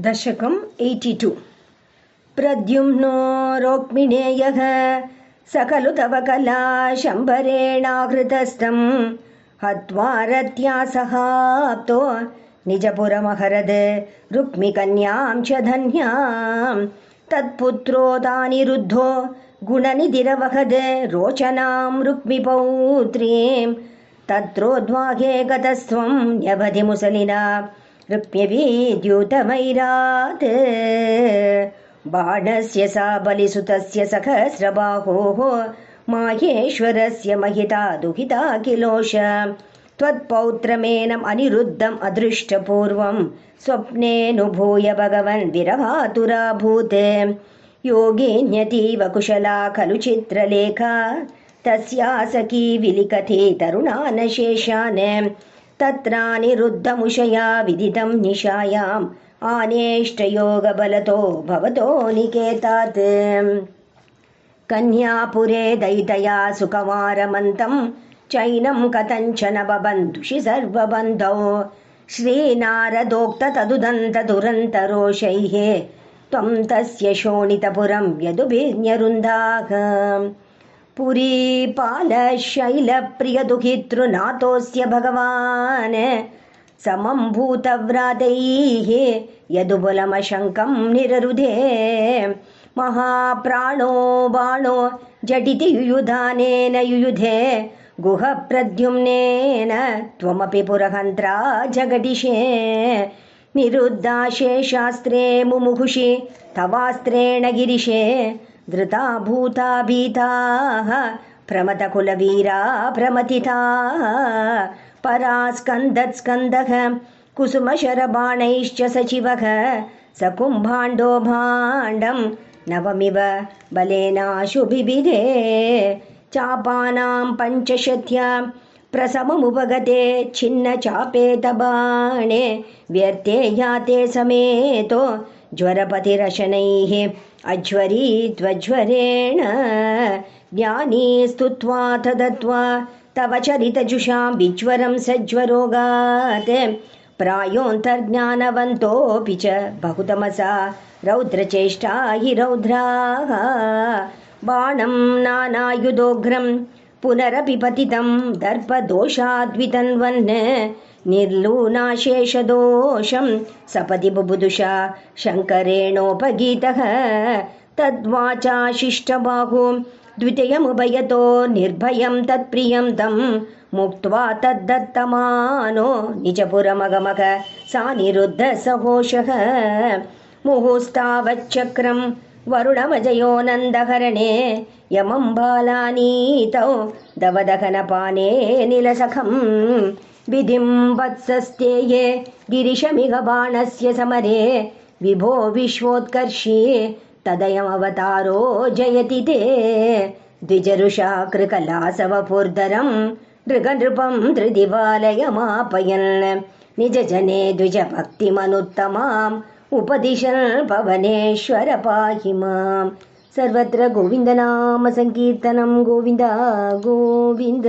दशकम् 82 प्रद्युम्नो रोक्मिणेयः सकलु तव कला शम्बरेणाहृतस्तं हत्वा रत्या सहाप्तो निजपुरमहरद रुक्मिकन्यां च धन्यां तत्पुत्रो तानिरुद्धो गुणनिधिरवहद रोचनां रुक्मिपौत्रीं तत्रोद्वाहे गतस्त्वं न्यभधि मुसलिना रुक्म्यवीद्यूतवैरात् बाणस्य सा बलिसुतस्य सहस्रबाहोः माहेश्वरस्य महिता दुहिता किलोष त्वत्पौत्रमेनम् अनिरुद्धम् अदृष्टपूर्वं स्वप्नेऽनुभूय भगवन् विरहातुराभूत् योगिन्यतीव कुशला खलु चित्रलेखा तस्या सखी विलिखति तरुणानशेषान् तत्रानिरुद्धमुषया विदितं निशायाम् आनेष्टयोगबलतो भवतो निकेतात् कन्यापुरे दयितया सुकुमारमन्तं चैनं कथञ्चन बबन्धुषि सर्वबन्धौ श्रीनारदोक्ततदुदन्तदुरन्तरोषैः त्वं तस्य शोणितपुरं यदुभिर्न्यरुन्धाः पुरीपालशैलप्रियदुहितृनाथोऽस्य भगवान् समं भूतव्रातैः यदुबलमशङ्कं निररुधे महाप्राणो बाणो झटिति युयुधानेन युयुधे गुहप्रद्युम्नेन त्वमपि पुरहन्त्रा जगदिशे निरुद्धाशे शास्त्रे मुमुहुषि तवास्त्रेण गिरिशे धृता भूता भीताः प्रमथकुलवीरा प्रमथिताः परास्कन्दत्स्कन्दः कुसुमशरबाणैश्च सचिवः सकुम्भाण्डो भाण्डं नवमिव बलेनाशुभिभिदे चापानां पञ्चशत्या प्रसममुपगते छिन्नचापेतबाणे व्यर्थे याते समेतो ज्वरपतिरशनैः अज्वरीत्वज्वरेण ज्ञानी स्तुत्वा तदत्वा तव चरितजुषां विज्वरं सज्वरोगात् प्रायोऽन्तर्ज्ञानवन्तोऽपि च बहुतमसा रौद्रचेष्टा हि रौद्राः बाणं नानायुधोग्रं पुनरपि पतितं दर्पदोषाद्वितन्वन् निर्लूनाशेषदोषं सपदि बुबुदुषा शङ्करेणोपगीतः तद्वाचा शिष्टबाहु द्वितीयमुभयतो निर्भयं तत्प्रियं तं मुक्त्वा तद्दत्तमानो निजपुरमगमग सानिरुद्धसहोषः मुहुस्तावच्चक्रं वरुणमजयो नन्दहरणे यमं बालानीतौ दवदहनपाने निलसखं विधिं वत्सस्तेये गिरिशमिह बाणस्य समरे विभो विश्वोत्कर्षी तदयमवतारो जयति ते द्विजरुषा कृकलासवपुर्धरं नृगनृपं त्रिदिवालयमापयन् निजजने द्विजभक्तिमनुत्तमाम् उपदिशन् पवनेश्वर पाहि मां सर्वत्र गोविन्दनाम संकीर्तनं गोविन्द गोविन्द।